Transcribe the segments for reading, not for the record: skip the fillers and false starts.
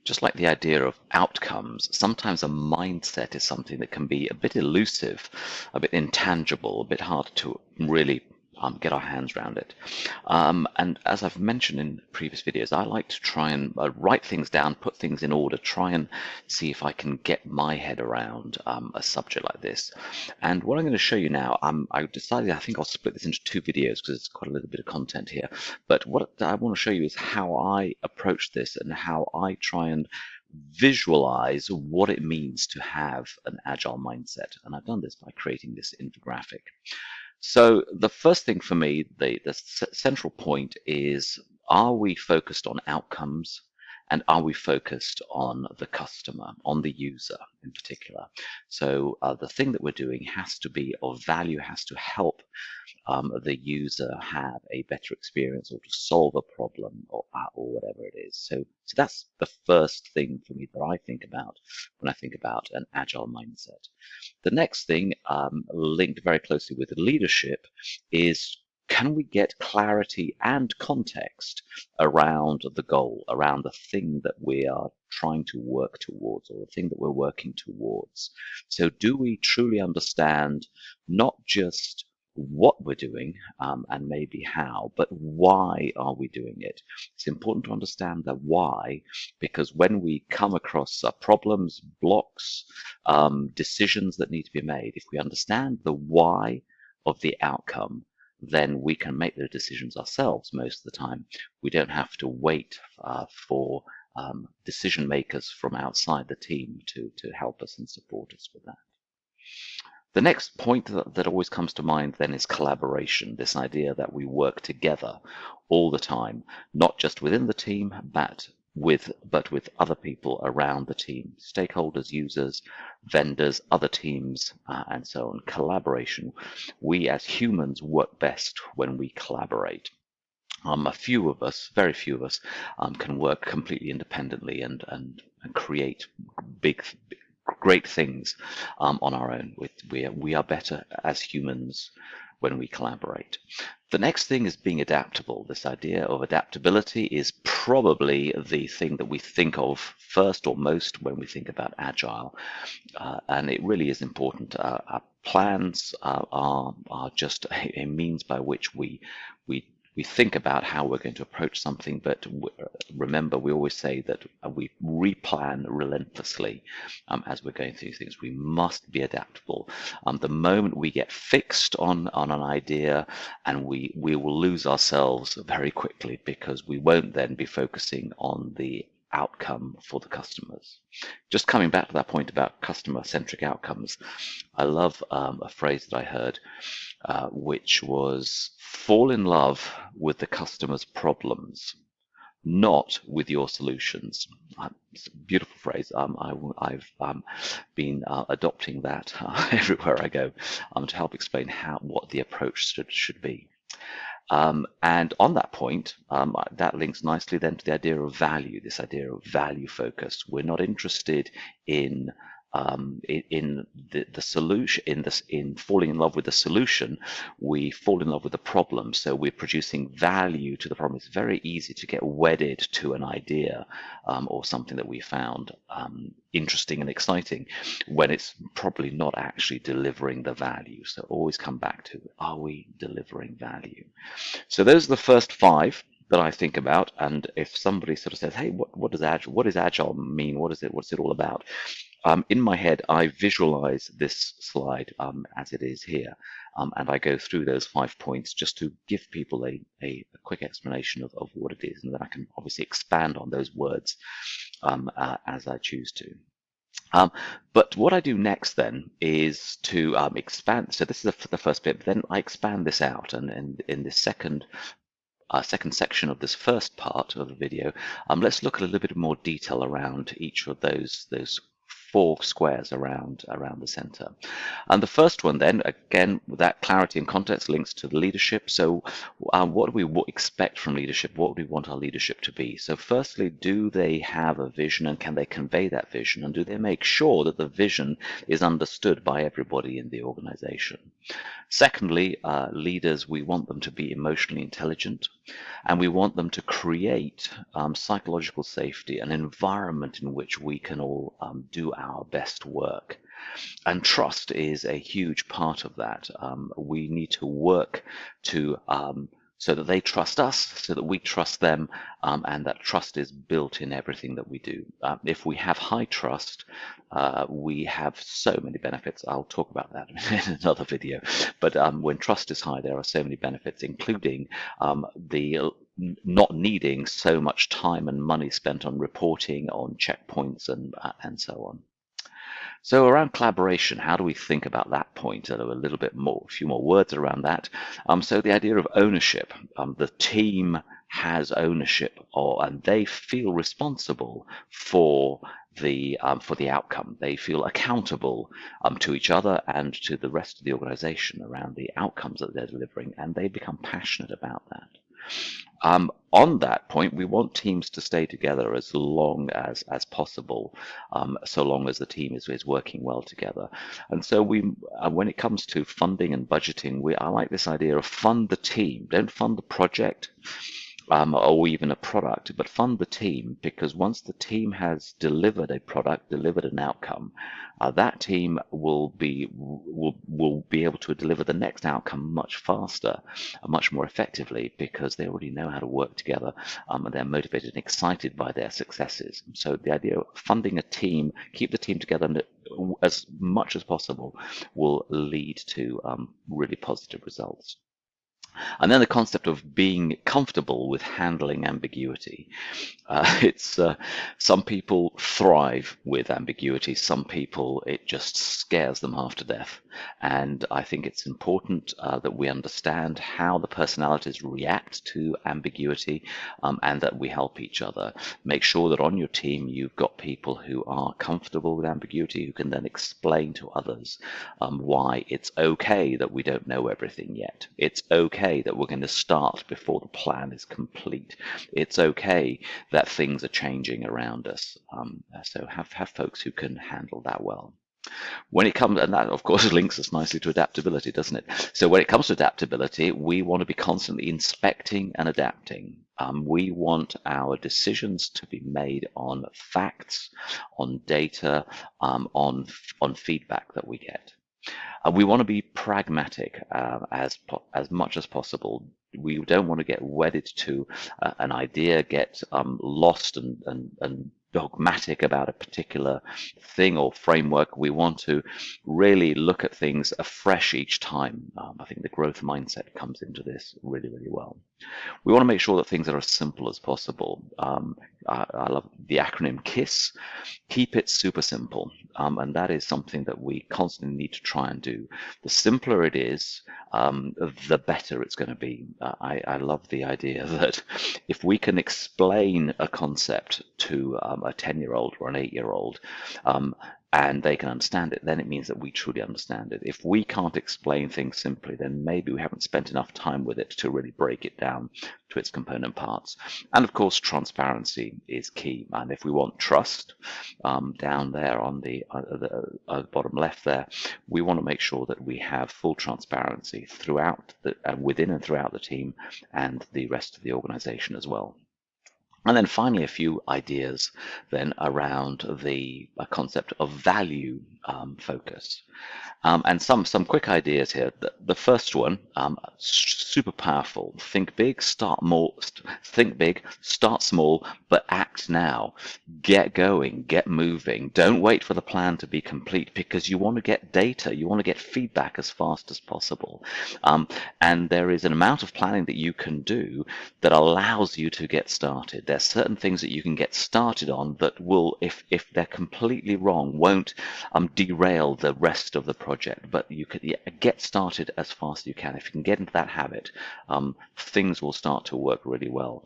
Just like the idea of outcomes, sometimes a mindset is something that can be a bit elusive, a bit intangible, a bit hard to really get our hands around it. And as I've mentioned in previous videos, I like to try and write things down, put things in order, try and see if I can get my head around a subject like this. And what I'm going to show you now, I decided I think I'll split this into two videos because it's quite a little bit of content here. But what I want to show you is how I approach this and how I try and visualize what it means to have an agile mindset. And I've done this by creating this infographic. So the first thing for me, the central point is, are we focused on outcomes and are we focused on the customer, on the user in particular? So the thing that we're doing has to be of value, has to help the user have a better experience or to solve a problem or whatever it is. So that's the first thing for me that I think about when I think about an agile mindset. The next thing, linked very closely with leadership, is can we get clarity and context around the goal, around the thing that we are trying to work towards or the thing that we're working towards? So do we truly understand not just what we're doing and maybe how, but why are we doing it? It's important to understand the why, because when we come across problems, blocks, decisions that need to be made, if we understand the why of the outcome, then we can make the decisions ourselves most of the time. We don't have to wait for decision makers from outside the team to help us and support us with that. The next point that always comes to mind then is collaboration, this idea that we work together all the time, not just within the team, but with other people around the team, stakeholders, users, vendors, other teams, and so on. Collaboration. We as humans work best when we collaborate. A few of us, very few of us, can work completely independently and create great things on our own. We are better as humans when we collaborate. The next thing is being adaptable. This idea of adaptability is probably the thing that we think of first or most when we think about agile, and it really is important. Our plans are just a means by which we think about how we're going to approach something, but remember, we always say that we replan relentlessly as we're going through things. We must be adaptable. The moment we get fixed on an idea, and we will lose ourselves very quickly because we won't then be focusing on the outcome for the customers. Just coming back to that point about customer-centric outcomes, I love a phrase that I heard, which was, fall in love with the customer's problems, not with your solutions. It's a beautiful phrase. I've been adopting that everywhere I go to help explain what the approach should be. And on that point, that links nicely then to the idea of value, this idea of value focus. We're not interested in the solution, in falling in love with the solution. We fall in love with the problem. So we're producing value to the problem. It's very easy to get wedded to an idea or something that we found interesting and exciting when it's probably not actually delivering the value. So always come back to, are we delivering value? So those are the first 5 that I think about. And if somebody sort of says, hey, what does agile mean? What's it all about? In my head, I visualize this slide as it is here, and I go through those 5 points just to give people a quick explanation of what it is, and then I can obviously expand on those words as I choose to. But what I do next then is to expand. So this is the first bit, but then I expand this out, and in this second section of this first part of the video, let's look at a little bit more detail around each of those 4 squares around the center. And the first one then, again, that clarity and context links to the leadership. So what do we expect from leadership? What do we want our leadership to be? So firstly, do they have a vision, and can they convey that vision? And do they make sure that the vision is understood by everybody in the organization? Secondly, leaders, we want them to be emotionally intelligent. And we want them to create psychological safety, an environment in which we can all do our best work. And trust is a huge part of that. We need to work to so that they trust us, so that we trust them, and that trust is built in everything that we do. If we have high trust, we have so many benefits. I'll talk about that in another video. But when trust is high, there are so many benefits, including the not needing so much time and money spent on reporting, on checkpoints, and so on. So around collaboration, how do we think about that point? A little bit more, a few more words around that. So the idea of ownership, the team has ownership, and they feel responsible for the outcome. They feel accountable to each other and to the rest of the organization around the outcomes that they're delivering, and they become passionate about that. On that point, we want teams to stay together as long as possible, so long as the team is working well together. And so when it comes to funding and budgeting, I like this idea of fund the team. Don't fund the project or even a product, but fund the team, because once the team has delivered a product, delivered an outcome, that team will be able to deliver the next outcome much faster, much more effectively, because they already know how to work together, and they're motivated and excited by their successes. So the idea of funding a team, keep the team together as much as possible, will lead to really positive results. And then the concept of being comfortable with handling ambiguity. Some people thrive with ambiguity. Some people, it just scares them half to death. And I think it's important that we understand how the personalities react to ambiguity, and that we help each other. Make sure that on your team you've got people who are comfortable with ambiguity, who can then explain to others why it's okay that we don't know everything yet. It's okay that we're going to start before the plan is complete. It's okay that things are changing around us. So have folks who can handle that well. When it comes, and that of course links us nicely to adaptability, doesn't it? So when it comes to adaptability, we want to be constantly inspecting and adapting. We want our decisions to be made on facts, on data, on feedback that we get. We want to be pragmatic as much as possible. We don't want to get wedded to an idea, get lost and dogmatic about a particular thing or framework. We want to really look at things afresh each time. I think the growth mindset comes into this really, really well. We want to make sure that things are as simple as possible. I love the acronym KISS. Keep it super simple. And that is something that we constantly need to try and do. The simpler it is, the better it's going to be. I love the idea that if we can explain a concept to a 10-year-old or an 8-year-old, and they can understand it, then it means that we truly understand it. If we can't explain things simply, then maybe we haven't spent enough time with it to really break it down to its component parts. And of course, transparency is key. And if we want trust, down there on the bottom left there, we want to make sure that we have full transparency throughout within and throughout the team and the rest of the organization as well. And then finally, a few ideas then around the concept of value focus. And some quick ideas here. The first one, super powerful. Think big, start small, but act now. Get going, get moving. Don't wait for the plan to be complete, because you want to get data, you want to get feedback as fast as possible. And there is an amount of planning that you can do that allows you to get started. There's certain things that you can get started on that will, if they're completely wrong, won't derail the rest of the project, but you could get started as fast as you can. If you can get into that habit, things will start to work really well.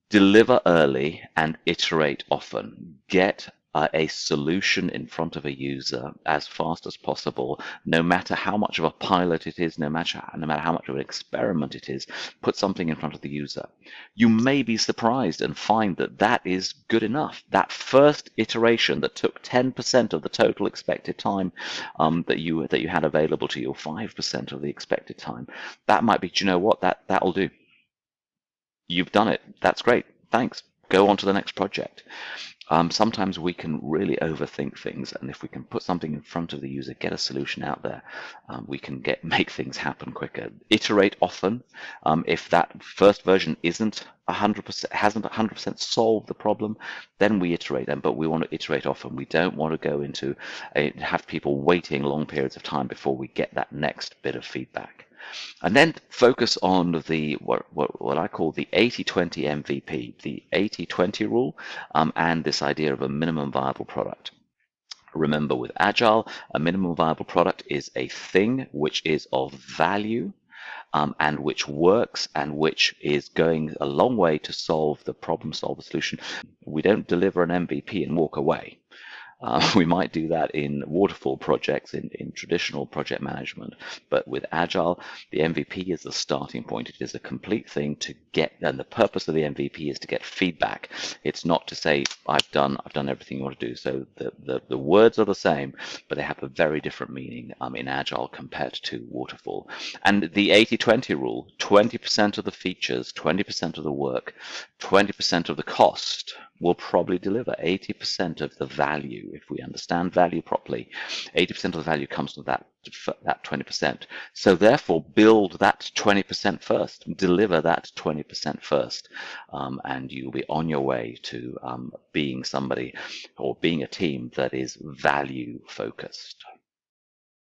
Deliver early and iterate often. Get a solution in front of a user as fast as possible, no matter how much of a pilot it is, no matter how much of an experiment it is. Put something in front of the user. You may be surprised and find that that is good enough. That first iteration that took 10% of the total expected time that you had available to you, or 5% of the expected time, that might be, do you know what, that'll do. you've done it. That's great. Thanks. Go on to the next project. Sometimes we can really overthink things, and if we can put something in front of the user, get a solution out there, we can make things happen quicker. Iterate often. If that first version isn't 100%, hasn't 100% solved the problem, then we iterate them. But we want to iterate often. We don't want to go into have people waiting long periods of time before we get that next bit of feedback. And then focus on the what I call the 80-20 MVP, the 80-20 rule, and this idea of a minimum viable product. Remember, with Agile, a minimum viable product is a thing which is of value, and which works and which is going a long way to solve the problem, solve the solution. We don't deliver an MVP and walk away. We might do that in waterfall projects, in traditional project management, but with Agile, the MVP is the starting point. It is a complete thing to get, and the purpose of the MVP is to get feedback. It's not to say, I've done everything you want to do. So the words are the same, but they have a very different meaning in Agile compared to waterfall. And the 80-20 rule, 20% of the features, 20% of the work, 20% of the cost will probably deliver 80% of the value. If we understand value properly, 80% of the value comes from that 20%. So therefore, build that 20% first, deliver that 20% first, and you'll be on your way to being somebody or being a team that is value focused.